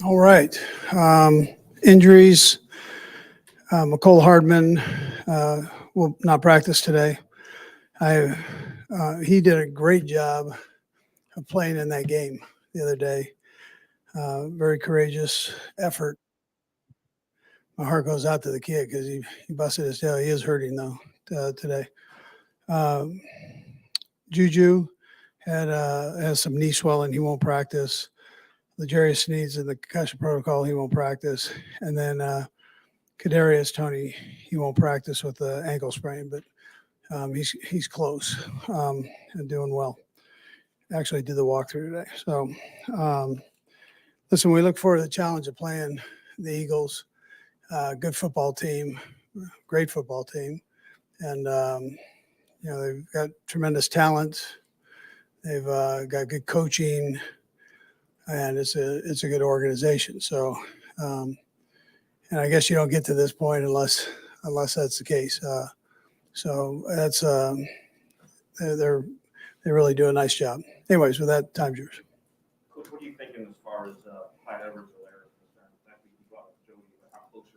All right. Injuries. McCole Hardman will not practice today. He did a great job of playing in that game the other day. Very courageous effort. My heart goes out to the kid because he busted his tail. He is hurting though today. Juju has some knee swelling. He won't practice. L'Jarius Sneed's in the concussion protocol. He won't practice. And then Kadarius Toney, he won't practice with the ankle sprain, but he's close and doing well. Actually did the walkthrough today. So, listen, we look forward to the challenge of playing the Eagles. Good football team, great football team. And, they've got tremendous talent. They've got good coaching, and it's a good organization. So, and I guess you don't get to this point unless that's the case. So that's they really do a nice job. Anyways, with that, time's yours. Coach, what are you thinking as far as Pat Evers-Helaire is concerned? That we brought up Jody, but how close is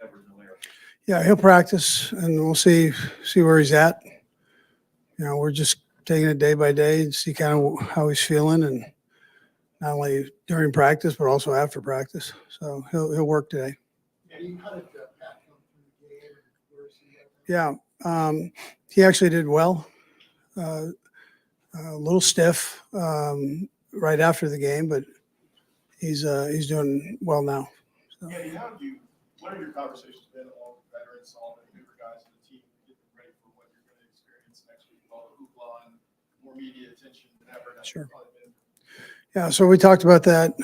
Evers-Helaire? Yeah, he'll practice, and we'll see where he's at. We're just taking it day by day and see kind of how he's feeling, and not only during practice but also after practice. So he'll work today. And how did Pat come through the game? Where is he at? Yeah, he actually did well. A little stiff right after the game, but he's doing well now. So. Yeah, what have your conversations been along with veterans, all the newer guys in the team, getting ready for what you're going to experience next week, all the hoopla and more media attention than ever? Sure. Yeah, so we talked about that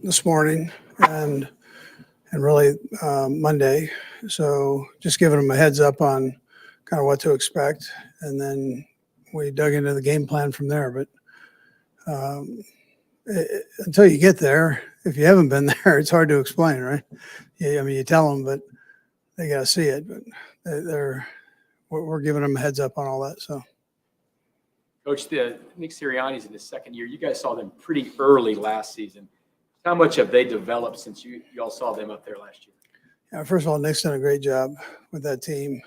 this morning and really Monday. So just giving them a heads up on kind of what to expect, and then we dug into the game plan from there. But until you get there, if you haven't been there, it's hard to explain, right? Yeah, I mean, you tell them, but they got to see it. But we're giving them a heads up on all that. So, Coach, Nick Sirianni's in his second year. You guys saw them pretty early last season. How much have they developed since you all saw them up there last year? Yeah, first of all, Nick's done a great job with that team,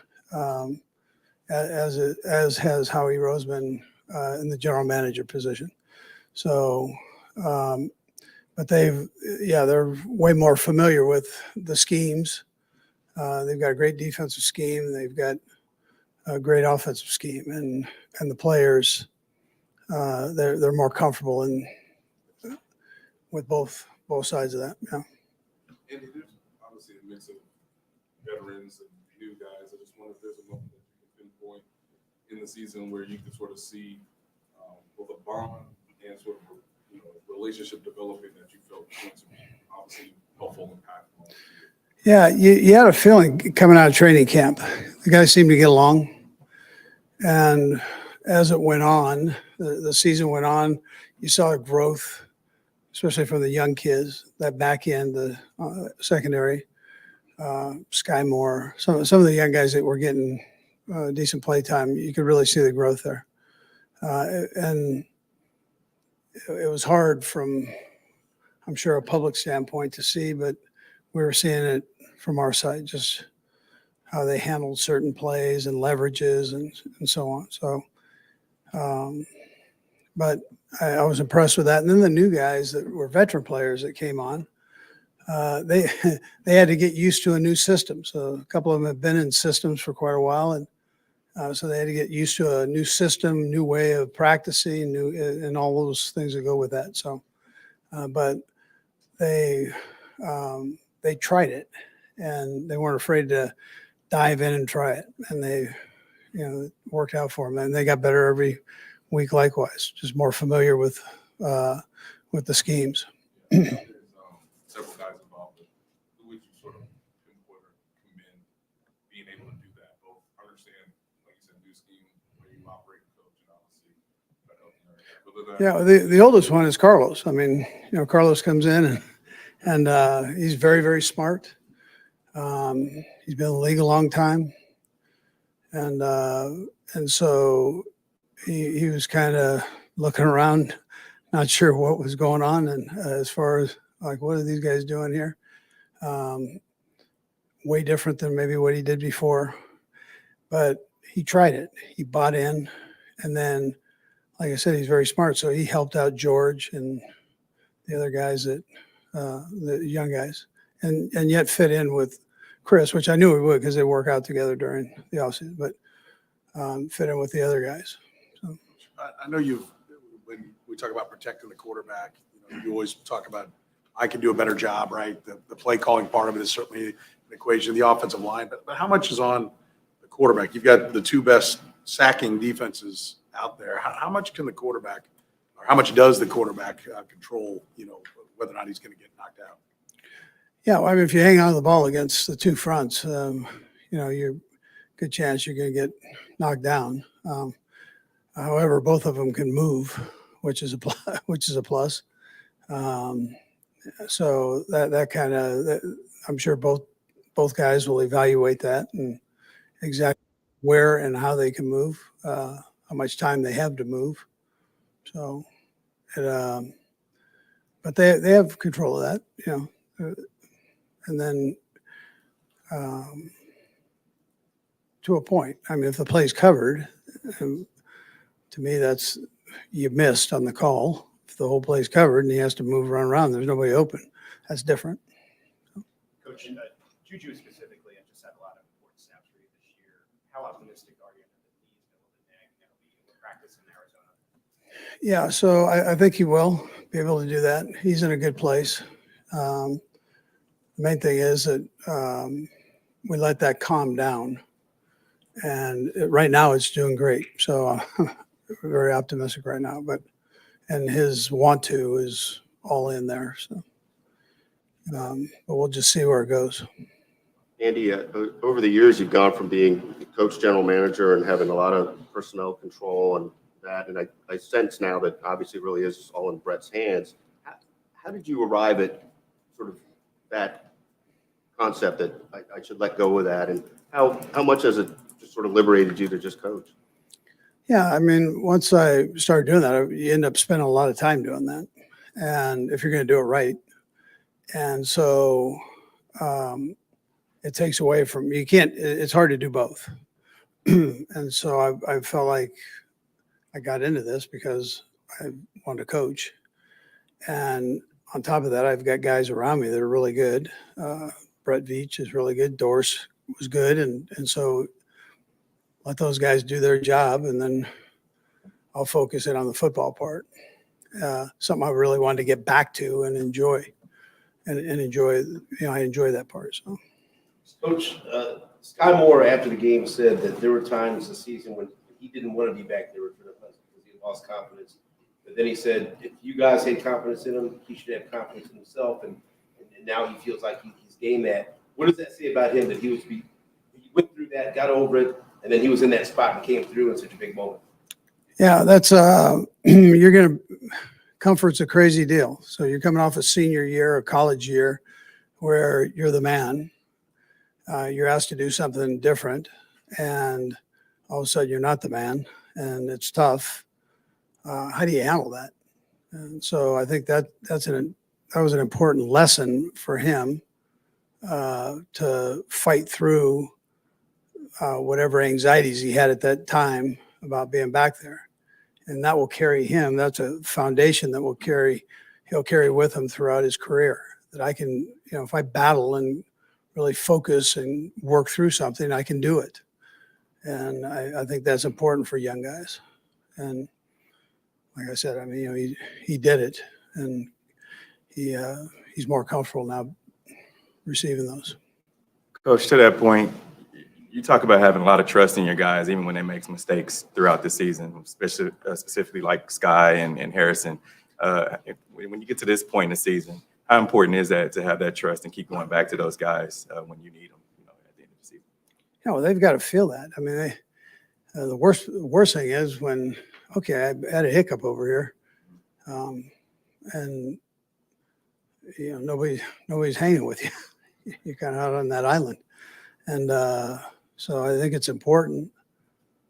as has Howie Roseman in the general manager position. So, but they're way more familiar with the schemes. They've got a great defensive scheme. They've got a great offensive scheme, and the players they're more comfortable with both sides of that. Yeah. And there's obviously a mix of veterans and new guys. I just wonder if there's a moment that you can pinpoint in the season where you can sort of see both a bond and sort of relationship developing that you felt was going to be obviously helpful and impactful. Yeah, you had a feeling coming out of training camp. The guys seemed to get along, and as it went on, the season went on, you saw a growth, especially from the young kids, that back end, the secondary, Sky Moore, some of the young guys that were getting decent play time. You could really see the growth there, and it was hard from, I'm sure, a public standpoint to see, but we were seeing it from our side, just how they handled certain plays and leverages and so on. So, but I was impressed with that. And then the new guys that were veteran players that came on, they had to get used to a new system. So a couple of them have been in systems for quite a while, and so they had to get used to a new system, new way of practicing, and all those things that go with that. So, but they tried it, and they weren't afraid to dive in and try it, and they, it worked out for them, and they got better every week. Likewise, just more familiar with the schemes. There's several guys involved. Who would you sort of pinpoint or commend being able to do that? Both understand, like you said, new scheme, where you operate, coach, and obviously. Yeah, the oldest one is Carlos. I mean, Carlos comes in and he's very, very smart. He's been in the league a long time, and so he was kind of looking around, not sure what was going on, and as far as like, what are these guys doing here? Way different than maybe what he did before, but he tried it. He bought in, and then, like I said, he's very smart. So he helped out George and the other guys the young guys, and yet fit in with Chris, which I knew he would because they work out together during the offseason, but fit in with the other guys. So. I know when we talk about protecting the quarterback, you always talk about, I can do a better job, right? The play calling part of it is certainly an equation, the offensive line, but how much is on the quarterback? You've got the two best sacking defenses out there. How much can the quarterback, or how much does the quarterback control, whether or not he's going to get knocked out? Yeah, well, I mean, if you hang on to the ball against the two fronts, you're good chance you're going to get knocked down. However, both of them can move, which is a plus. So that kind of, I'm sure both guys will evaluate that and exactly where and how they can move, how much time they have to move. So, but they have control of that, and then to a point. I mean, if the play's covered, to me, that's you missed on the call. If the whole play's covered and he has to move, run around, there's nobody open. That's different. Coach, Juju specifically, and just had a lot of important snaps for you this year. How optimistic are you that he's going to be able to practice in Arizona? Yeah, so I think he will be able to do that. He's in a good place. The main thing is that we let that calm down. And right now it's doing great. So we're very optimistic right now. And his want to is all in there. So, but we'll just see where it goes. Andy, over the years, you've gone from being coach, general manager, and having a lot of personnel control and that. And I sense now that obviously it really is all in Brett's hands. How did you arrive at sort of that concept that I should let go of that? And how much has it just sort of liberated you to just coach? Yeah, I mean, once I started doing that, you end up spending a lot of time doing that. And if you're going to do it right. And so it takes away from, it's hard to do both. And so I felt like I got into this because I wanted to coach. And on top of that, I've got guys around me that are really good. Brett Veach is really good. Dorse was good. And so let those guys do their job, and then I'll focus in on the football part. Something I really wanted to get back to and enjoy. And enjoy, I enjoy that part. So, Coach, Sky Moore after the game said that there were times this season when he didn't want to be back there for the Huns because he had lost confidence. But then he said, if you guys had confidence in him, he should have confidence in himself. And now he feels like he's gained that. What does that say about him that he went through that, got over it, and then he was in that spot and came through in such a big moment? Yeah, that's comfort's a crazy deal. So you're coming off a senior year, a college year, where you're the man. You're asked to do something different, and all of a sudden you're not the man, and it's tough. How do you handle that? And so I think that was an important lesson for him to fight through whatever anxieties he had at that time about being back there. And that will carry him. That's a foundation that he'll carry with him throughout his career. That I can, if I battle and really focus and work through something, I can do it. And I think that's important for young guys. And like I said, I mean, he did it, and he's more comfortable now receiving those. Coach, to that point, you talk about having a lot of trust in your guys, even when they make mistakes throughout the season, especially specifically like Sky and Harrison. When you get to this point in the season, how important is that to have that trust and keep going back to those guys when you need them, at the end of the season? Yeah, well, they've got to feel that. I mean, the worst thing is when, okay, I had a hiccup over here, and nobody's hanging with you. You're kind of out on that island, and so I think it's important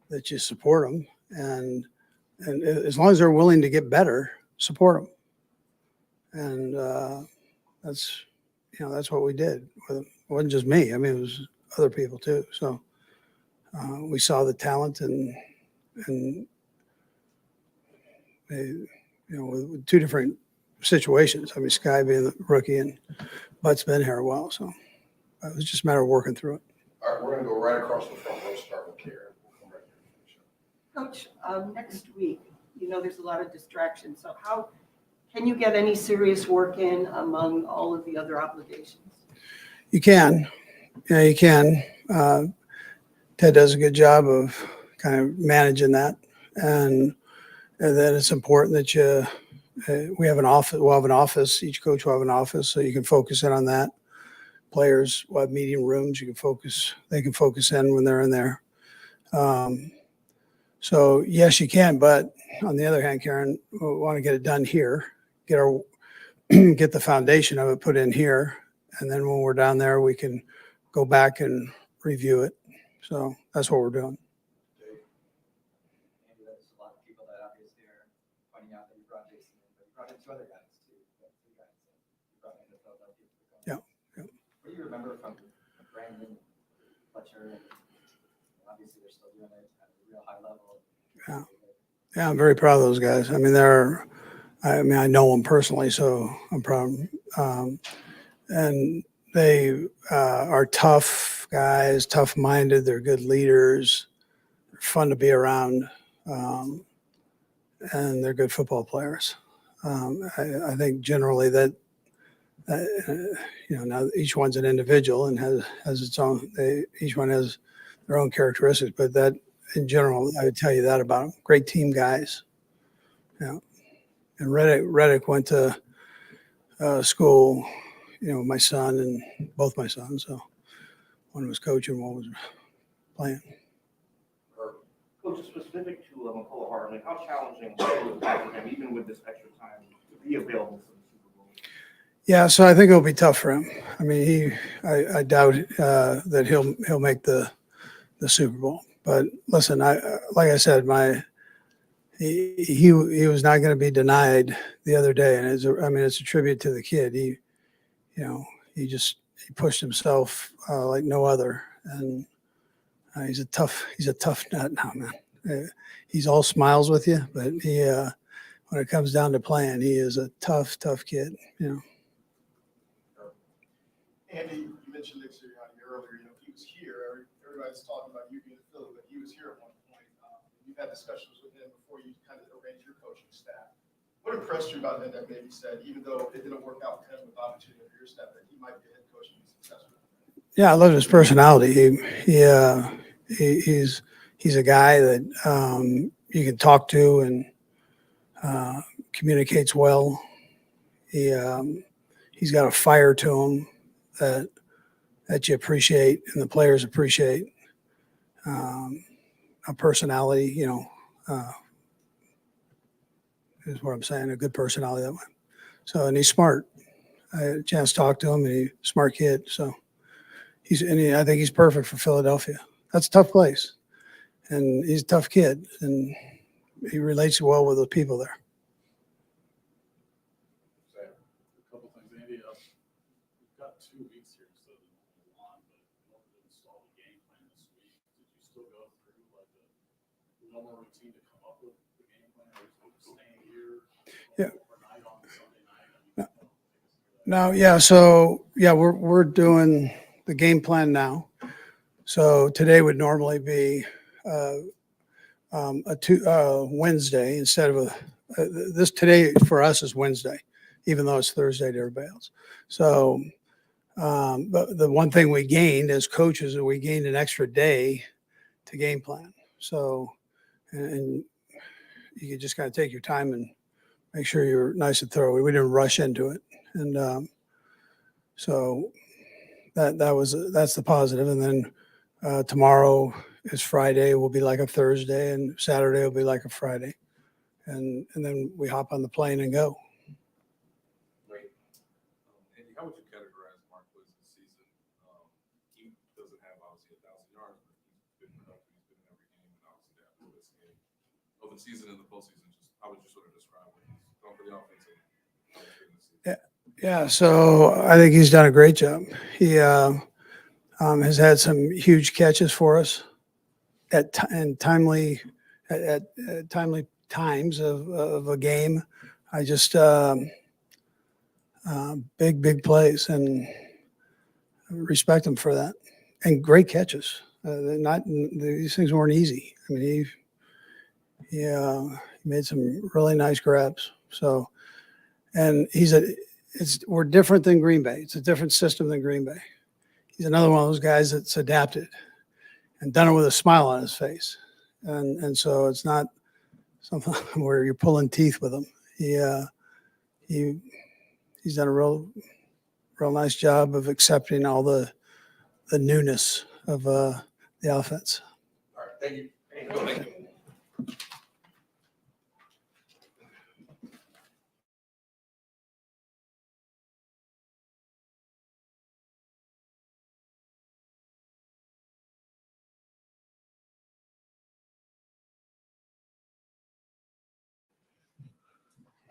that you support them, and as long as they're willing to get better, support them. And that's what we did. It wasn't just me. I mean, it was other people too. So we saw the talent and with two different situations. I mean, Sky being the rookie and Butt's been here a while. So it was just a matter of working through it. All right, we're going to go right across the front row, start with Karen. We'll come right here and finish up. Coach, next week, there's a lot of distractions. So how can you get any serious work in among all of the other obligations? You can. Yeah, you can. Ted does a good job of kind of managing that. And then it's important that we have an office. We'll have an office. Each coach will have an office, so you can focus in on that. Players will have meeting rooms. They can focus in when they're in there. So yes, you can. But on the other hand, Karen, we want to get it done here. Get the foundation of it put in here, and then when we're down there, we can go back and review it. So that's what we're doing. Maybe there's a lot of people that obviously are pointing out that you brought Jason in, but you brought in two other guys too. You got two guys that you brought into Philadelphia. Yeah. What do you remember from Brandon, Fletcher, and obviously they're still doing it at a real high level? Yeah, I'm very proud of those guys. I mean, I know them personally, so I'm proud of them. And they are tough guys, tough-minded. They're good leaders. They're fun to be around, and they're good football players. I think generally that now each one's an individual and has its own. Each one has their own characteristics, but that in general, I would tell you that about them. Great team guys. Yeah. And Reddick went to school, my son and both my sons. So one was coaching, one was playing. Coach, specific to McCullough Hartley, how challenging was that for him, even with this extra time, to be available for the Super Bowl? Yeah, so I think it'll be tough for him. I mean, I doubt that he'll make the Super Bowl. But listen, like I said, he was not going to be denied the other day, and it's a tribute to the kid. He pushed himself like no other, and he's a tough nut now, man. He's all smiles with you, but when it comes down to playing, he is a tough kid. Andy, you mentioned Nick Sirianni earlier. He was here. Everybody's talking about you being in Philly, but he was here at one point. You've had discussions with him before you kind of arranged your coaching staff. What impressed you about him that maybe said, even though it didn't work out with him with opportunity of your staff, that he might be a head coach and be successful? Yeah, I love his personality. He's a guy that you can talk to and communicates well. He's got a fire to him that you appreciate and the players appreciate. A personality, is what I'm saying, a good personality that way. So, and he's smart. I had a chance to talk to him, and he's a smart kid. So I think he's perfect for Philadelphia. That's a tough place. And he's a tough kid, and he relates well with the people there. A couple things, Andy. We've got 2 weeks here instead of the normal 1, but in order to install the game plan this week, did you still go through like the normal routine to come up with the game plan, or is it staying here overnight on Sunday night? No, yeah. So yeah, we're doing the game plan now. So today would normally be Wednesday instead of this. Today for us is Wednesday, even though it's Thursday to everybody else. So, but the one thing we gained as coaches is we gained an extra day to game plan. So, and you can just kind of take your time and make sure you're nice and thorough. We didn't rush into it, and so that's the positive. And then tomorrow is Friday. Will be like a Thursday, and Saturday will be like a Friday, and then we hop on the plane and go. Great. Andy, how would you categorize Mark Woods this season? He doesn't have obviously 1,000 yards, but he's been productive. He's been in every game, and obviously that for this game of the season and the postseason. Just how would you sort of describe what he's done for the offense? And how he's been this season? Yeah, so I think he's done a great job. He has had some huge catches for us and at timely times of a game. I just big plays and respect him for that, and great catches. They're not these things weren't easy. I mean, he made some really nice grabs. So, and we're different than Green Bay. It's a different system than Green Bay. He's another one of those guys that's adapted and done it with a smile on his face. And so it's not something where you're pulling teeth with him. He's done a real nice job of accepting all the newness of the offense. All right, thank you. Thank you.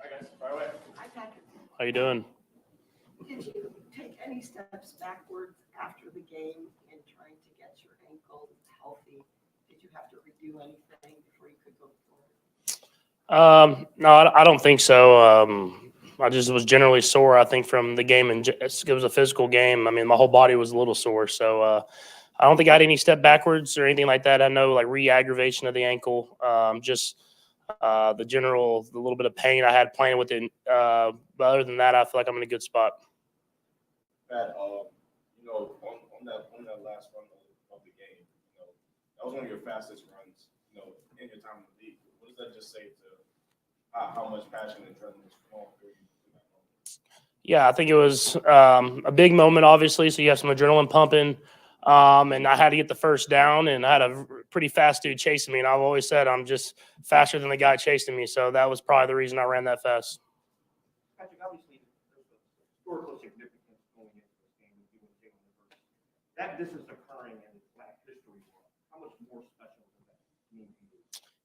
All right, guys, fire away. Hi, Patrick. How you doing? Did you take any steps backwards after the game in trying to get your ankle healthy? Did you have to redo anything before you could go forward? No, I don't think so. I just was generally sore, I think, from the game. And it was a physical game. I mean, my whole body was a little sore. So I don't think I had any step backwards or anything like that. I know like re-aggravation of the ankle, just the little bit of pain I had playing with it. But other than that, I feel like I'm in a good spot. Pat, you know, on that last run of the game, you know, that was one of your fastest runs, you know, in your time in the league. What does that just say to how much passion and adrenaline was flowing through you in that moment? Yeah, I think it was a big moment, obviously. So you have some adrenaline pumping. And I had to get the first down, and I had a pretty fast dude chasing me. And I've always said I'm just faster than the guy chasing me. So that was probably the reason I ran that fast. Patrick, obviously, there's a historical significance going into this game with you and Jalen Hurts. That this is occurring in Black History Month. How much more special does that mean to you?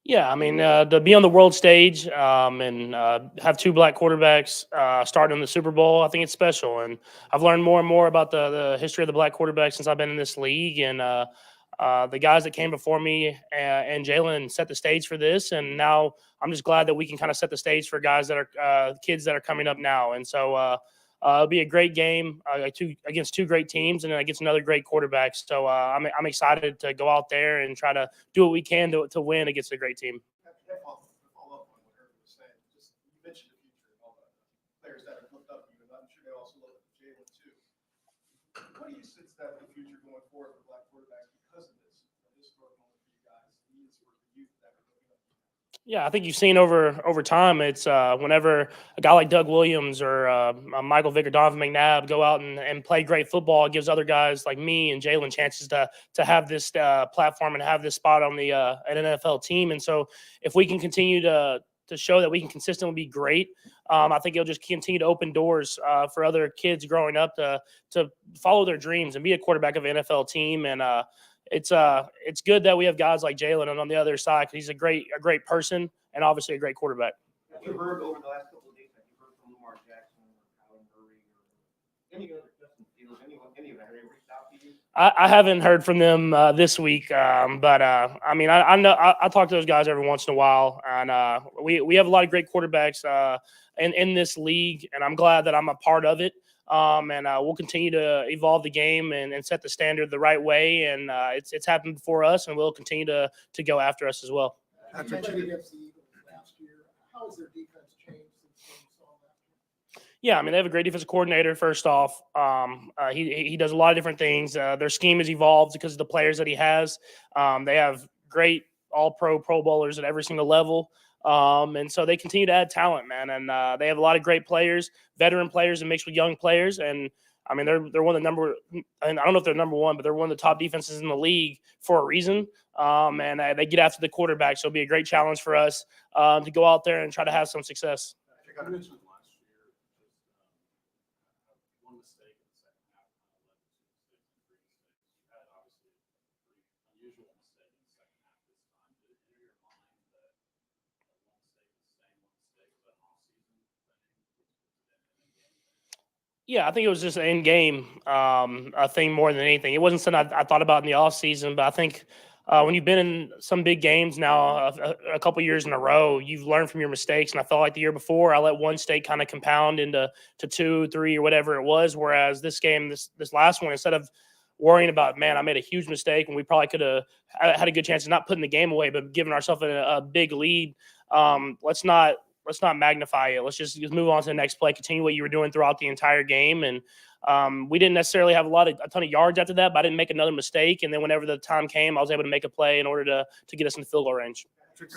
Yeah, I mean, to be on the world stage and have two black quarterbacks starting in the Super Bowl, I think it's special. And I've learned more and more about the history of the black quarterback since I've been in this league. And the guys that came before me and Jalen set the stage for this. And now I'm just glad that we can kind of set the stage for guys that are kids that are coming up now. And so it'll be a great game against two great teams and then against another great quarterback. So I'm excited to go out there and try to do what we can to win against a great team. Follow up on what Herbert was saying. Just you mentioned the future and all the players that have looked up to you, and I'm sure they also look up to Jalen too. What do you sense that the future going forward for black quarterbacks because of this historic moment for you guys, means for the youth that are looking up to you? Yeah, I think you've seen over time. It's whenever a guy like Doug Williams or Michael Vick or Donovan McNabb go out and play great football, it gives other guys like me and Jalen chances to have this platform and have this spot on the an NFL team. And so, if we can continue to show that we can consistently be great, I think it'll just continue to open doors for other kids growing up to follow their dreams and be a quarterback of an NFL team. And it's good that we have guys like Jalen on the other side because he's a great person and obviously a great quarterback. Have you heard over the last couple of days, have you heard from Lamar Jackson or Kyler Murray or any other Justin Fields, any of that? Have they reached out to you? I haven't heard from them this week, but I mean, I know I talk to those guys every once in a while, and we have a lot of great quarterbacks in this league, and I'm glad that I'm a part of it. And we'll continue to evolve the game and set the standard the right way. And it's happened before us, and we'll continue to go after us as well. Patrick, You mentioned against the Eagles last year. How has their defense changed since you saw that? Yeah, I mean, they have a great defensive coordinator, first off. He does a lot of different things. Their scheme has evolved because of the players that he has. They have great all-pro Pro Bowlers at every single level. And so they continue to add talent, man. And they have a lot of great players, veteran players and mixed with young players. And I mean, they're one of the and I don't know if they're number one, but they're one of the top defenses in the league for a reason. And they get after the quarterback. So it'll be a great challenge for us to go out there and try to have some success. I mentioned last year, just one mistake in the second half, kind of led to 2 mistakes and 3 mistakes. You had obviously a pretty unusual mistake in the second half this time. Did it enter your mind that one mistake is staying one mistake? Was that an off-season thing? Yeah, I think it was just an in-game a thing more than anything. It wasn't something I thought about in the off season, but I think when you've been in some big games now a couple years in a row, you've learned from your mistakes. And I felt like the year before, I let one mistake kind of compound into 2, 3, or whatever it was. Whereas this game, this last one, instead of worrying about, man, I made a huge mistake and we probably could have had a good chance of not putting the game away, but giving ourselves a big lead. Let's not magnify it. Let's just move on to the next play, continue what you were doing throughout the entire game. And we didn't necessarily have a ton of yards after that, but I didn't make another mistake. And then whenever the time came, I was able to make a play in order to get us in the field goal range.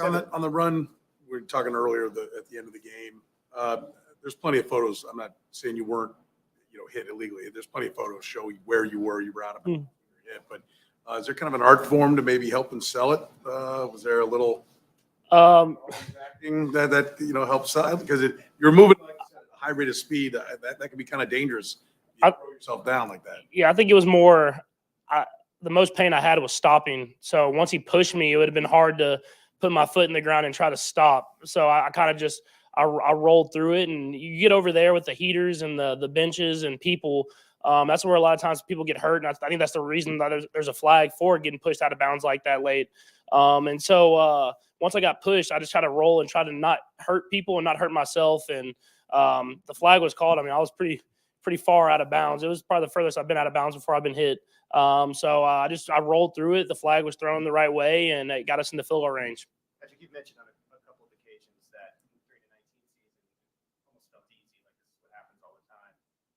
On the run, we were talking earlier at the end of the game. There's plenty of photos. I'm not saying you weren't, hit illegally. There's plenty of photos show where you were. You were out of it. But is there kind of an art form to maybe help them sell it? Was there a little acting that helps sell it? Because you're moving like a high rate of speed. That can be kind of dangerous. You throw yourself down like that. Yeah, I think it was more. The most pain I had was stopping. So once he pushed me, it would have been hard to put my foot in the ground and try to stop. So I kind of just I rolled through it. And you get over there with the heaters and the benches and people. That's where a lot of times people get hurt. And I think that's the reason that there's a flag for getting pushed out of bounds like that late. And so once I got pushed, I just tried to roll and try to not hurt people and not hurt myself. And the flag was called. I mean, I was pretty far out of bounds. It was probably the furthest I've been out of bounds before I've been hit. So I rolled through it. The flag was thrown the right way, and it got us in the field goal range. Patrick, you've mentioned on a couple of occasions that during the 19 season, almost felt easy, like this is what happens all the time.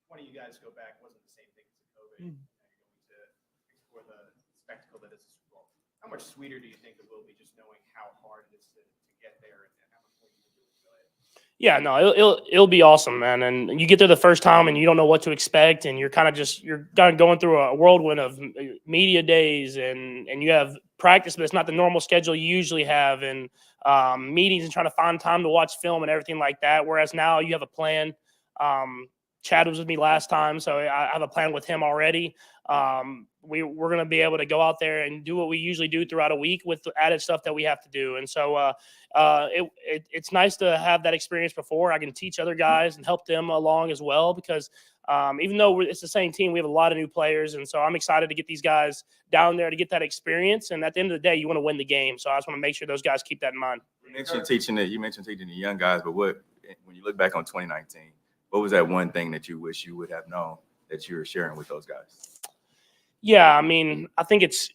20 you guys go back, wasn't the same thing as the COVID. Now you're going to explore the spectacle that is the Super Bowl. How much sweeter do you think it will be just knowing how hard it is to get there and how much more you can enjoy it? Yeah, no, it'll be awesome, man. And you get there the first time and you don't know what to expect, and you're kind of going through a whirlwind of media days, and you have practice, but it's not the normal schedule you usually have, and meetings and trying to find time to watch film and everything like that. Whereas now you have a plan. Chad was with me last time, so I have a plan with him already. We're going to be able to go out there and do what we usually do throughout a week with the added stuff that we have to do. And so it's nice to have that experience before. I can teach other guys and help them along as well, because even though it's the same team, we have a lot of new players. And so I'm excited to get these guys down there to get that experience. And at the end of the day, you want to win the game. So I just want to make sure those guys keep that in mind. You mentioned teaching the young guys, but when you look back on 2019, what was that one thing that you wish you would have known that you were sharing with those guys? Yeah, I mean, I think it's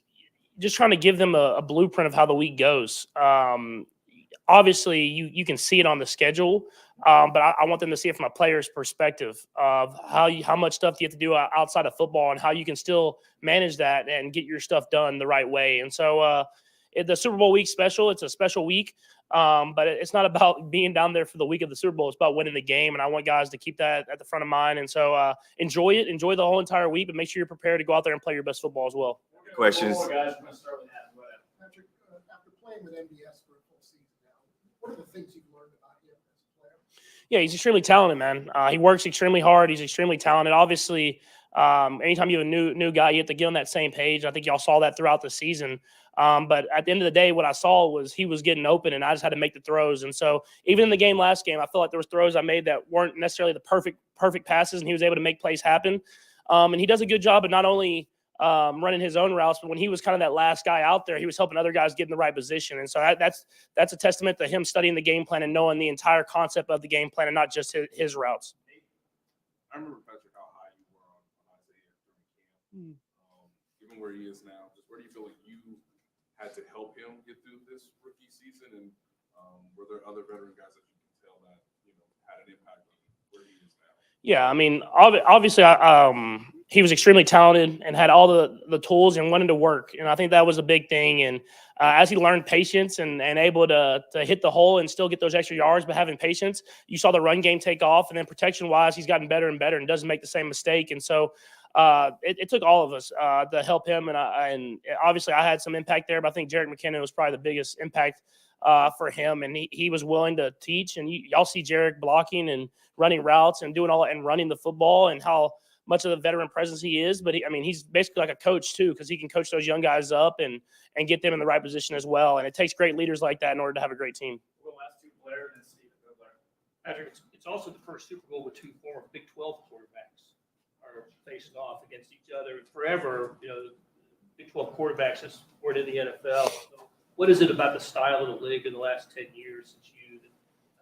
just trying to give them a blueprint of how the week goes. Obviously, you can see it on the schedule, but I want them to see it from a player's perspective of how much stuff you have to do outside of football and how you can still manage that and get your stuff done the right way. And so the Super Bowl week special, it's a special week, but it's not about being down there for the week of the Super Bowl. It's about winning the game, and I want guys to keep that at the front of mind. And so enjoy it. Enjoy the whole entire week, but make sure you're prepared to go out there and play your best football as well. Questions? Guys, we're going to start with that. Patrick, after playing with MBS for a full season now, what are the things you've learned about him as a player? Yeah, he's extremely talented, man. He works extremely hard. He's extremely talented. Obviously, anytime you have a new guy, you have to get on that same page. I think y'all saw that throughout the season. But at the end of the day, what I saw was he was getting open, and I just had to make the throws. And so even in the last game, I feel like there was throws I made that weren't necessarily the perfect passes, and he was able to make plays happen. And he does a good job of not only running his own routes, but when he was kind of that last guy out there, he was helping other guys get in the right position. And so that's a testament to him studying the game plan and knowing the entire concept of the game plan and not just his routes. I remember, Patrick, how high you were on Isaiah during camp. Given where he is now, just where do you feel like you had to help him get through this rookie season? And were there other veteran guys that you can tell that had an impact on where he is now? Yeah, I mean, obviously, he was extremely talented and had all the tools and wanted to work. And I think that was a big thing. And as he learned patience and able to hit the hole and still get those extra yards, but having patience, you saw the run game take off. And then protection-wise, he's gotten better and better and doesn't make the same mistake. And so it took all of us to help him. And obviously, I had some impact there, but I think Jerick McKinnon was probably the biggest impact for him. And he was willing to teach. And y'all see Jerick blocking and running routes and doing all and running the football and how much of the veteran presence he is. But he's basically like a coach too, because he can coach those young guys up and get them in the right position as well. And it takes great leaders like that in order to have a great team. The last two players and Stephen Blair. Patrick, it's also the first Super Bowl with two former Big 12 quarterbacks. are facing off against each other forever. You know, Big 12 quarterbacks have supported the NFL. So what is it about the style of the league in the last 10 years since you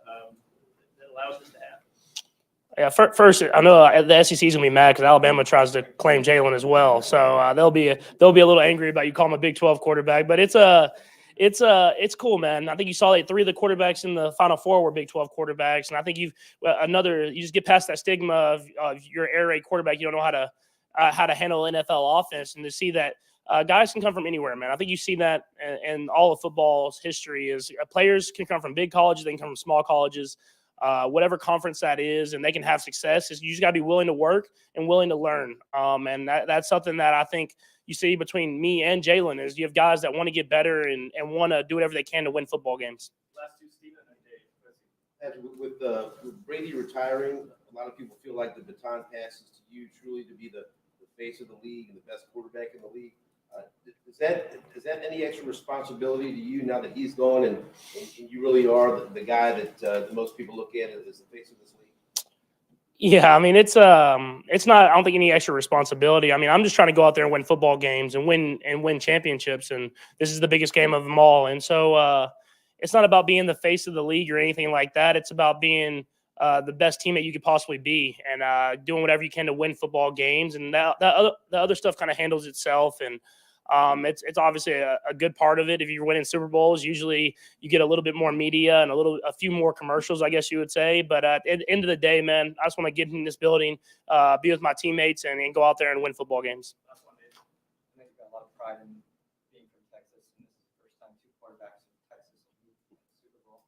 that allows this to happen? Yeah, first, I know the SEC is gonna be mad because Alabama tries to claim Jalen as well, so they'll be a little angry about you calling him a Big 12 quarterback. But it's cool, man. I think you saw that 3 of the quarterbacks in the Final Four were Big 12 quarterbacks, and I think you just get past that stigma of your air raid quarterback. You don't know how to handle NFL offense, and to see that guys can come from anywhere, man. I think you see that in all of football's history is players can come from big colleges, they can come from small colleges. Whatever conference that is, and they can have success. You just got to be willing to work and willing to learn. And that's something that I think you see between me and Jalen is you have guys that want to get better and want to do whatever they can to win football games. Last two, Stephen and Dave. With Brady retiring, a lot of people feel like the baton passes to you truly to be the face of the league and the best quarterback in the league. Is that any extra responsibility to you now that he's gone and you really are the guy that the most people look at as the face of this league? Yeah, I mean it's not. I don't think any extra responsibility. I mean I'm just trying to go out there and win football games and win championships, and this is the biggest game of them all. And so it's not about being the face of the league or anything like that. It's about being the best teammate you could possibly be and doing whatever you can to win football games. And the other stuff kind of handles itself. And it's obviously a good part of it. If you're winning Super Bowls, usually you get a little bit more media and a few more commercials, I guess you would say. But at the end of the day, man, I just want to get in this building, be with my teammates, and go out there and win football games. I think you've got a lot of pride in being from Texas, and this is the first time 2 quarterbacks from Texas have moved to the Super Bowl.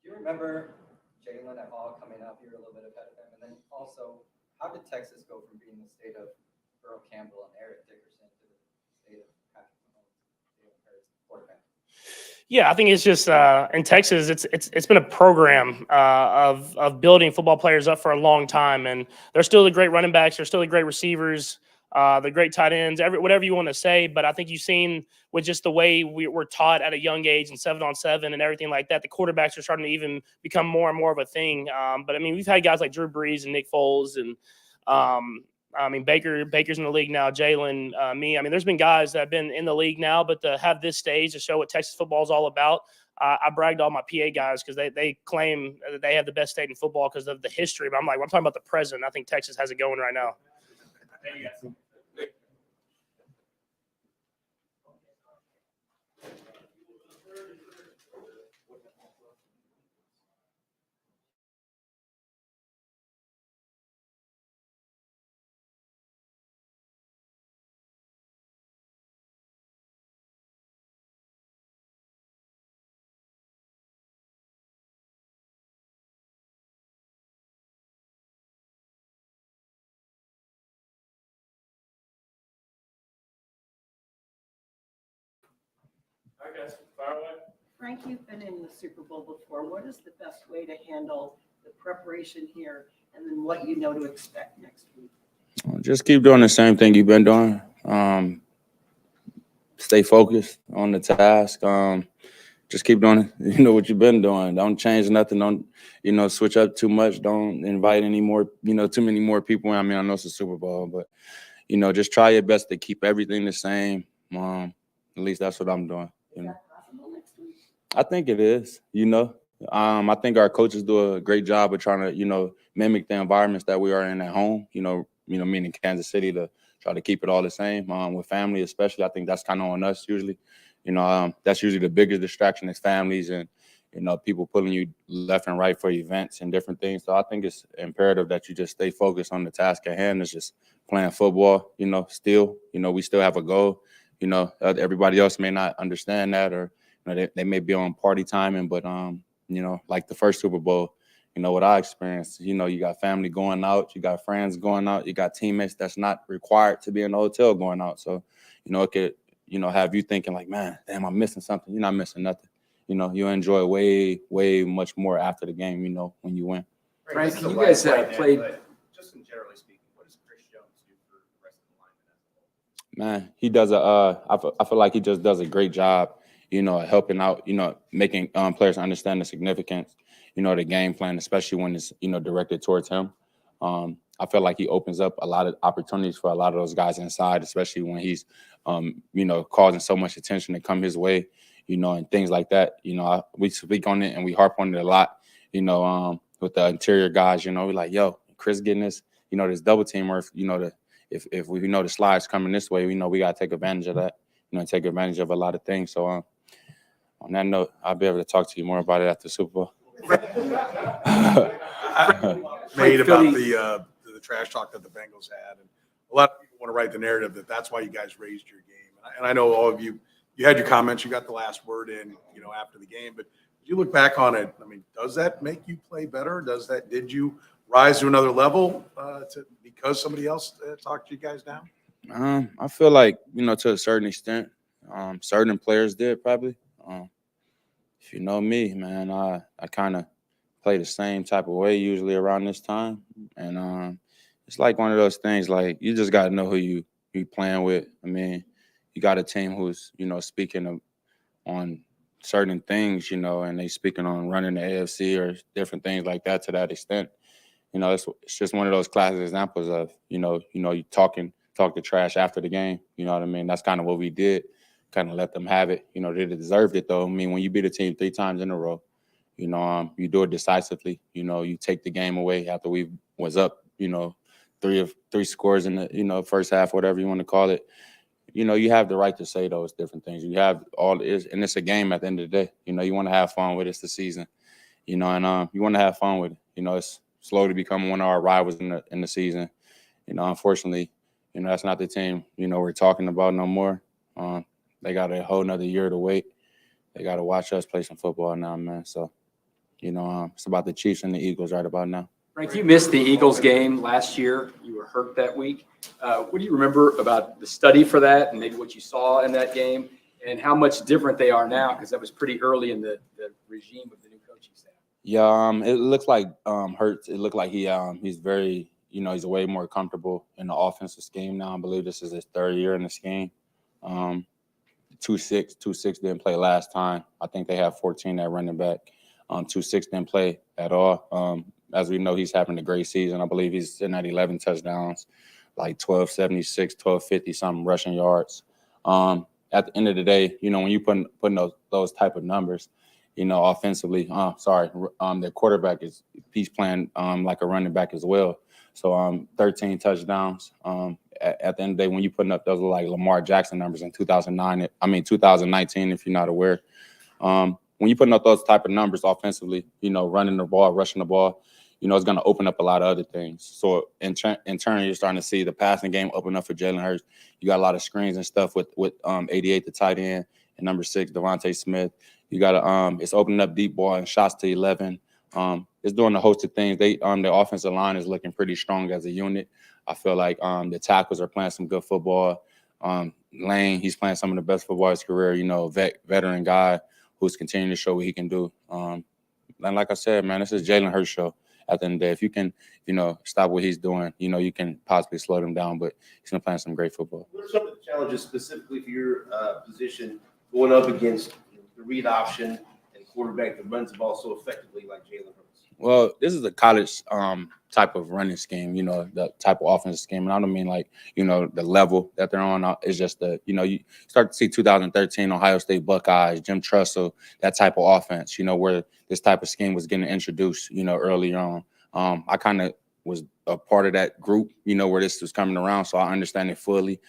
Do you remember Jalen at all coming up? You were a little bit ahead of him. And then also, how did Texas go from being the state of Burrow Campbell and Eric Dickerson to the state of Patrick Mahomes, Jalen Hurts, quarterback? Yeah, I think it's just in Texas, it's been a program of building football players up for a long time, and they're still the great running backs, they're still the great receivers, the great tight ends, whatever you want to say. But I think you've seen with just the way we're taught at a young age and 7-on-7 and everything like that, the quarterbacks are starting to even become more and more of a thing. But I mean, we've had guys like Drew Brees and Nick Foles and I mean, Baker's in the league now, Jalen, me. I mean, there's been guys that have been in the league now, but to have this stage to show what Texas football is all about, I bragged all my PA guys because they claim that they have the best state in football because of the history. But I'm talking about the present. I think Texas has it going right now. All right, guys, fire away. Frank, you've been in the Super Bowl before. What is the best way to handle the preparation here and then what you know to expect next week? Just keep doing the same thing you've been doing. Stay focused on the task. Just keep doing what you've been doing. Don't change nothing. Don't switch up too much. Don't invite any more too many more people. I mean, I know it's a Super Bowl, but just try your best to keep everything the same. At least that's what I'm doing. Is that possible next week? I think it is. I think our coaches do a great job of trying to mimic the environments that we are in at home. Meaning Kansas City, to try to keep it all the same with family, especially. I think that's kind of on us usually. That's usually the biggest distraction is families and people pulling you left and right for events and different things. So I think it's imperative that you just stay focused on the task at hand. It's just playing football. Still, we still have a goal. Everybody else may not understand that, or they may be on party timing, but like the first Super Bowl, what I experienced, you got family going out, you got friends going out, you got teammates that's not required to be in the hotel going out. So, it could, have you thinking like, man, damn, I'm missing something. You're not missing nothing. You enjoy way, way much more after the game, when you win. Frank, you guys played. Just in generally speaking, what does Chris Jones do for the rest of the linemen as a whole? Man, he does I feel like he just does a great job, helping out, making players understand the significance, the game plan, especially when it's, directed towards him. I feel like he opens up a lot of opportunities for a lot of those guys inside, especially when he's, causing so much attention to come his way, and things like that. We speak on it and we harp on it a lot, with the interior guys, we're like, yo, Chris getting this, this double team, or if we know the slides coming this way, we know we got to take advantage of that, take advantage of a lot of things. So on that note, I'll be able to talk to you more about it after the Super Bowl. Made about the trash talk that the Bengals had, and a lot of people want to write the narrative that that's why you guys raised your game. And I know all of you had your comments, you got the last word in, after the game. But if you look back on it, I mean, does that make you play better? Did you rise to another level because somebody else talked you guys down? I feel like to a certain extent, certain players did probably. If you know me, man, I kind of play the same type of way usually around this time, and it's like one of those things. Like, you just got to know who you playing with. I mean, you got a team who's speaking on certain things, and they speaking on running the AFC or different things like that to that extent. It's just one of those classic examples of you talk the trash after the game. You know what I mean? That's kind of what we did. Kind of let them have it. They deserved it though. I mean, when you beat a team 3 times in a row, you do it decisively. You take the game away after we was up, 3 scores in the first half, whatever you want to call it. You have the right to say those different things. You have and it's a game at the end of the day. You want to have fun with it. It's the season. And you want to have fun with it. It's slow to become one of our rivals in the season. Unfortunately, that's not the team we're talking about no more. They got a whole nother year to wait. They got to watch us play some football now, man. So, it's about the Chiefs and the Eagles right about now. Frank, you missed the Eagles game last year. You were hurt that week. What do you remember about the study for that and maybe what you saw in that game and how much different they are now? Because that was pretty early in the regime of the new coaching staff. Yeah, it looks like Hurts. It looked like he's very, he's way more comfortable in the offensive scheme now. I believe this is his 3rd year in the scheme. 2-6 didn't play last time. I think they have 14 at running back. 2-6 didn't play at all. As we know, he's having a great season. I believe he's sitting at 11 touchdowns, like 1276, 1250 something rushing yards. At the end of the day, when you putting those type of numbers, offensively, the quarterback he's playing like a running back as well. So 13 touchdowns. At the end of the day, when you putting up those like Lamar Jackson numbers in 2019, if you're not aware, when you putting up those type of numbers offensively, running the ball, rushing the ball, it's going to open up a lot of other things. So in turn, you're starting to see the passing game open up for Jalen Hurts. You got a lot of screens and stuff with 88, the tight end, and number 6, Devontae Smith. You got it's opening up deep ball and shots to 11. It's doing a host of things. The offensive line is looking pretty strong as a unit. I feel like the tackles are playing some good football. Lane, he's playing some of the best football of his career. Veteran guy who's continuing to show what he can do. And like I said, man, this is Jalen Hurts show. At the end of the day, if you can, stop what he's doing, you can possibly slow him down. But he's gonna play some great football. What are some of the challenges specifically for your position going up against the read option and quarterback that runs the ball so effectively like Jalen Hurts? Well, this is a college type of running scheme, the type of offensive scheme. And I don't mean like, the level that they're on. It's just you start to see 2013 Ohio State Buckeyes, Jim Tressel, that type of offense, where this type of scheme was getting introduced, earlier on. I kind of was a part of that group, where this was coming around. So I understand it fully.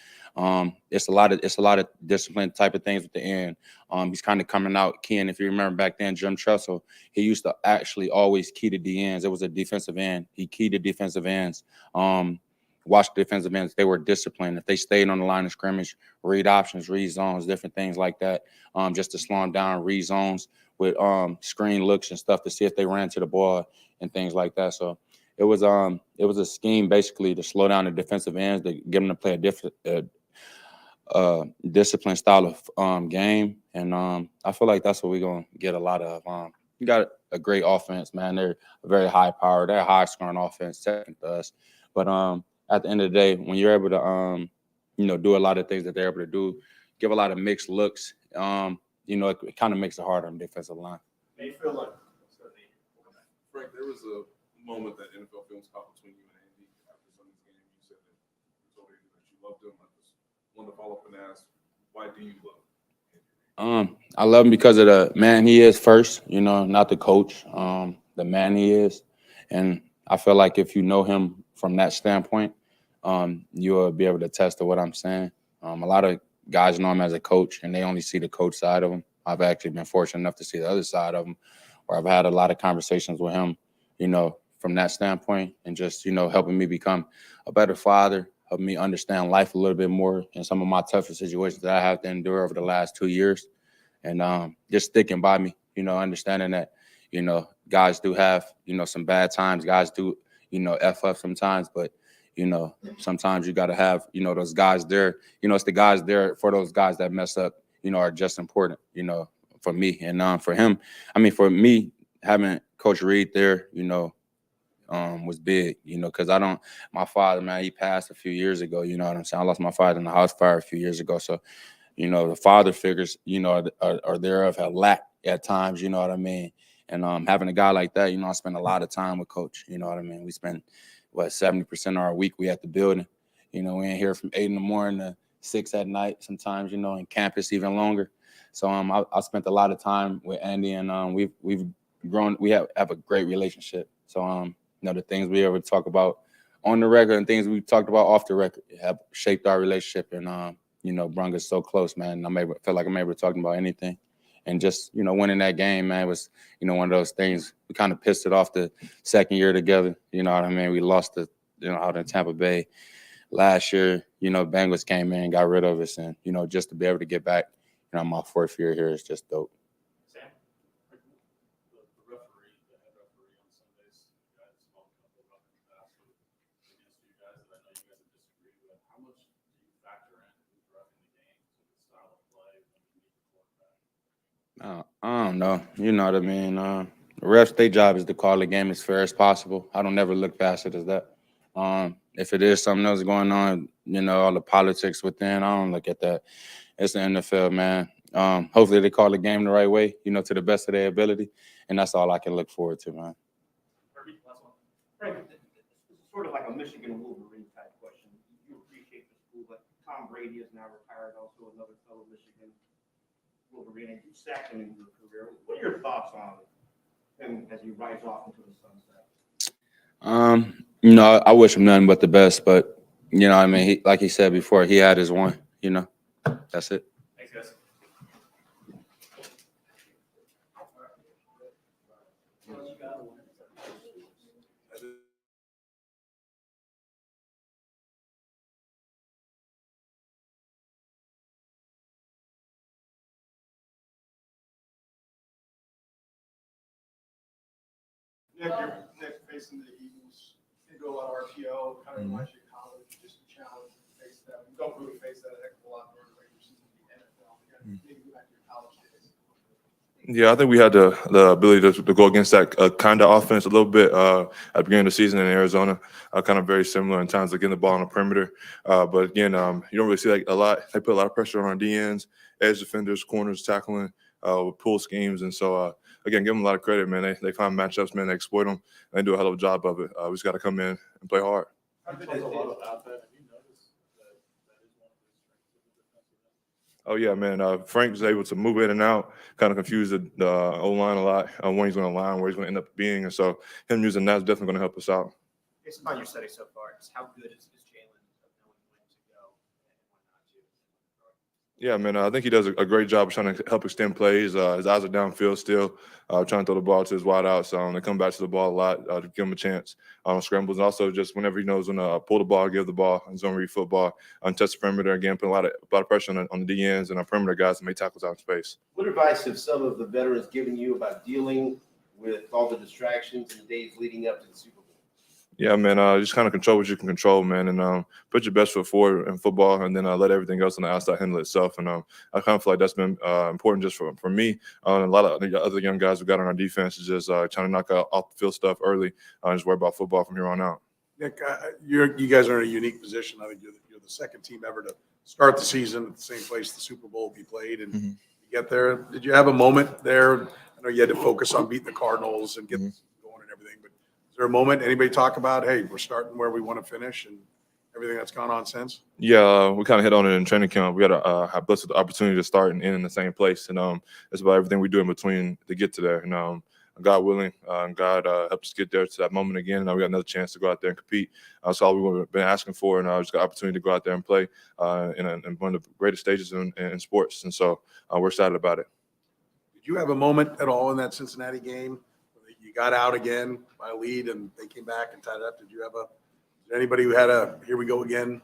It's a lot of discipline type of things at the end. He's kind of coming out keying. If you remember back then, Jim Tressel, he used to actually always key to the ends. It was a defensive end. He keyed to defensive ends. Watch the defensive ends. They were disciplined. If they stayed on the line of scrimmage, read options, read zones, different things like that, just to slow them down, read zones with screen looks and stuff to see if they ran to the ball and things like that. So it was a scheme basically to slow down the defensive ends, to get them to play a different disciplined style of game. And I feel like that's what we're going to get a lot of. You got a great offense, man. They're very high power. They're a high scoring offense, second to us. But at the end of the day, when you're able to, do a lot of things that they're able to do, give a lot of mixed looks, it kind of makes it harder on the defensive line. May feel like Frank, there was a moment that NFL Films caught between you and Andy after told you that you loved him. I just wanted to follow up and ask, why do you love him? I love him because of the man he is first, you know, not the coach, the man he is. And I feel like if you know him from that standpoint, you'll be able to test to what I'm saying. A lot of guys know him as a coach and they only see the coach side of him. I've actually been fortunate enough to see the other side of him, where I've had a lot of conversations with him, you know, from that standpoint, and just, you know, helping me become a better father, helping me understand life a little bit more in some of my tougher situations that I have to endure over the last 2 years. And just sticking by me, you know, understanding that, you know, guys do have, you know, some bad times. Guys do, you know, F up sometimes, but, you know, sometimes you got to have, you know, those guys there. You know, it's the guys there for those guys that mess up, you know, are just important, you know, for me. And for him, I mean, for me, having Coach Reid there, you know, was big, you know, because my father, man, he passed a few years ago, you know what I'm saying? I lost my father in the house fire a few years ago. So, you know, the father figures, you know, are thereof have lacked at times, you know what I mean? And having a guy like that, you know, I spend a lot of time with Coach, you know what I mean? We spend, 70% of our week we at the building. You know, we ain't here from 8 in the morning to 6 at night sometimes, you know, and campus even longer. So I spent a lot of time with Andy, and we've grown, we have a great relationship. So, you know, the things we ever talk about on the record and things we talked about off the record have shaped our relationship, and you know, brung us so close, man. Feel like I'm able to talk about anything. And just, you know, winning that game, man, was, you know, one of those things. We kind of pissed it off the second year together. You know what I mean? We lost you know, out in Tampa Bay last year. You know, Bengals came in and got rid of us. And, you know, just to be able to get back, you know, my 4th year here is just dope. Sam? The referee, the head referee on Sundays, you guys spoke up about in the past against you guys that I know you guys have disagreed with. How much do you factor in who's roughing the game to the style of play when you meet the quarterback? I don't know. You know what I mean? The refs, their job is to call the game as fair as possible. I don't never look past it as that. If it is something else going on, you know, all the politics within, I don't look at that. It's the NFL, man. Hopefully they call the game the right way, you know, to the best of their ability. And that's all I can look forward to, man. Herbie, last one. Frank, this is sort of like a Michigan Wolverine type question. You appreciate the school, but Tom Brady is now retired, also another fellow Michigan Wolverine, and you sacked him in your career. What are your thoughts on him as he rides off into the sunset? You know, I wish him nothing but the best, but, you know, I mean, like he said before, he had his one, you know. That's it. Thanks, guys. Nick, you're facing the Eagles. You go on RPO, kind of reminds you of college, just a challenge to face that. You don't really face that a heck of a lot during the regular season in the NFL. You got to maybe go back to your college days. Yeah, I think we had the ability to go against that kind of offense a little bit at the beginning of the season in Arizona. Kind of very similar in terms of getting the ball on the perimeter. But again, you don't really see like a lot. They put a lot of pressure on our DNs, edge defenders, corners, tackling, with pull schemes. And so, again, give them a lot of credit, man. They find matchups, man. They exploit them. And they do a hell of a job of it. We just got to come in and play hard. I've talked a lot about that. Have you noticed that that is one of the strengths of the defensive end? Oh, yeah, man. Frank was able to move in and out, kind of confuse the O-line a lot, when he's going to line, where he's going to end up being. And so him using that is definitely going to help us out. Based upon your study so far, just how good is Jalen of knowing when to go and when not to? Yeah, man, I think he does a great job of trying to help extend plays. His eyes are downfield still, trying to throw the ball to his wide outs. They come back to the ball a lot to give him a chance on scrambles. And also just whenever he knows when to pull the ball, give the ball, and zone read football, test the perimeter, again, put a lot of pressure on the DNs and our perimeter guys to make tackles out of space. What advice have some of the veterans given you about dealing with all the distractions and days leading up to the Super Bowl? Yeah, man, just kind of control what you can control, man, and put your best foot forward in football, and then let everything else on the outside handle itself. And I kind of feel like that's been important just for me and a lot of the other young guys we got on our defense is just trying to knock out off the field stuff early and just worry about football from here on out. Nick, you guys are in a unique position. I think you're the second team ever to start the season at the same place the Super Bowl will be played, and you get there. Did you have a moment there? I know you had to focus on beating the Cardinals and get going and everything, but is there a moment anybody talk about, hey, we're starting where we want to finish and everything that's gone on since? Yeah, we kind of hit on it in training camp. We had have blessed with the opportunity to start and end in the same place, and it's about everything we do in between to get to there. And God willing, God helped us get there to that moment again. And now we got another chance to go out there and compete. That's all we've been asking for, and just got an opportunity to go out there and play in one of the greatest stages in sports. And so we're excited about it. Did you have a moment at all in that Cincinnati game? You got out again by a lead, and they came back and tied it up. Did anybody who had a here we go again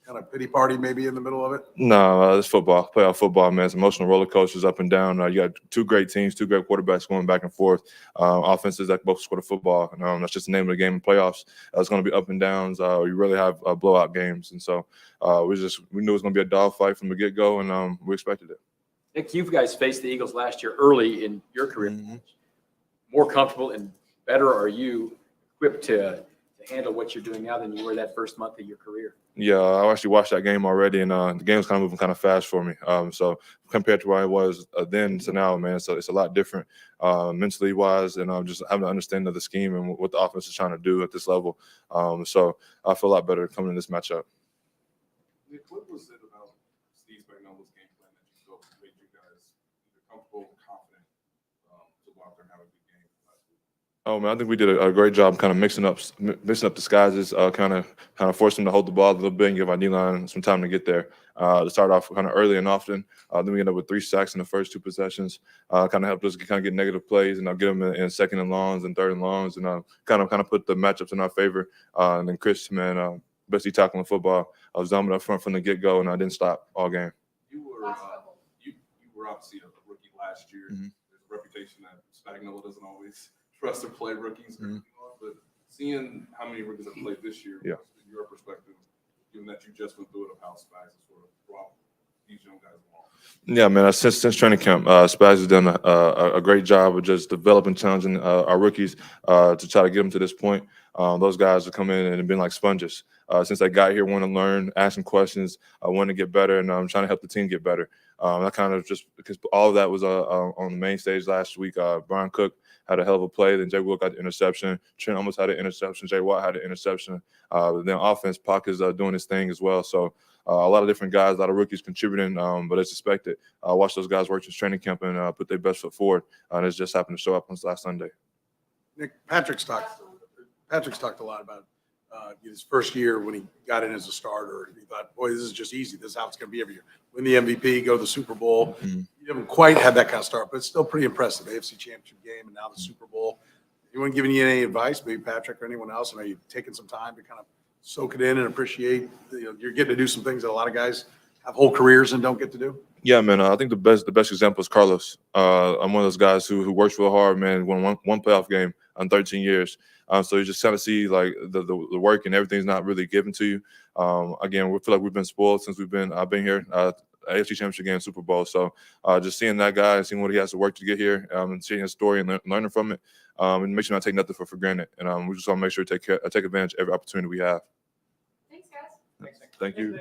kind of pity party maybe in the middle of it? No, it's football, playoff football, man. It's emotional roller coasters up and down. You got two great teams, two great quarterbacks going back and forth. Offenses that both score the football. And, that's just the name of the game in playoffs. It's going to be up and downs. You really have blowout games. And so we knew it was going to be a dogfight from the get-go, and we expected it. Nick, you guys faced the Eagles last year early in your career. More comfortable and better are you equipped to handle what you're doing now than you were that first month of your career? Yeah, I actually watched that game already, and the game was kind of moving kind of fast for me. So compared to where I was then to now, man, so it's a lot different mentally wise, and just having an understanding of the scheme and what the offense is trying to do at this level. So I feel a lot better coming in this matchup. Nick, what was it about Steve Spagnuolo's game plan that you felt made you guys either comfortable and confident to go out there and have a good game last week? Oh man, I think we did a great job kind of mixing up disguises, kind of forced them to hold the ball a little bit and give our D-line some time to get there. To start off kind of early and often. Then we ended up with 3 sacks in the first 2 possessions. Kind of helped us kind of get negative plays and get them in second and longs and third and longs, and kind of put the matchups in our favor. And then Chris, man, basically tackling football. I was dominant up front from the get-go, and I didn't stop all game. You were obviously a rookie last year. Mm-hmm. There's a reputation that Spagnuolo doesn't always trust to play rookies, but seeing how many rookies have played this year, Yeah. in your perspective, given that you just went through it of how Spags has sort of brought these young guys along. Yeah, man. Since training camp, Spags has done a great job of just developing, challenging our rookies to try to get them to this point. Those guys have come in and been like sponges. Since they got here, want to learn, asking questions, want to get better, and trying to help the team get better. That kind of just because all of that was on the main stage last week. Brian Cook had a hell of a play. Then Jay Wood got the interception. Trent almost had an interception. Jay Watt had an interception. Then offense, Pac is doing his thing as well. So a lot of different guys, a lot of rookies contributing, but as expected. Watch those guys work since training camp and put their best foot forward. And it's just happened to show up on last Sunday. Nick, Patrick's talked a lot about his first year when he got in as a starter. He thought, boy, this is just easy. This is how it's going to be every year. Win the MVP, go to the Super Bowl. Mm-hmm. You haven't quite had that kind of start, but it's still pretty impressive. AFC Championship game and now the Super Bowl. Anyone giving you any advice, maybe Patrick or anyone else? And are you taking some time to kind of soak it in and appreciate, you're getting to do some things that a lot of guys have whole careers and don't get to do? Yeah, man. I think the best example is Carlos. I'm one of those guys who works real hard, man. Won one playoff game in 13 years. So you just kind of see like the work and everything's not really given to you. Again, we feel like we've been spoiled since I've been here. AFC Championship game, Super Bowl. So just seeing that guy and seeing what he has to work to get here, and seeing his story and learning from it, and make sure not take nothing for granted. And we just want to make sure to take advantage of every opportunity we have. Thanks, guys. Thank you.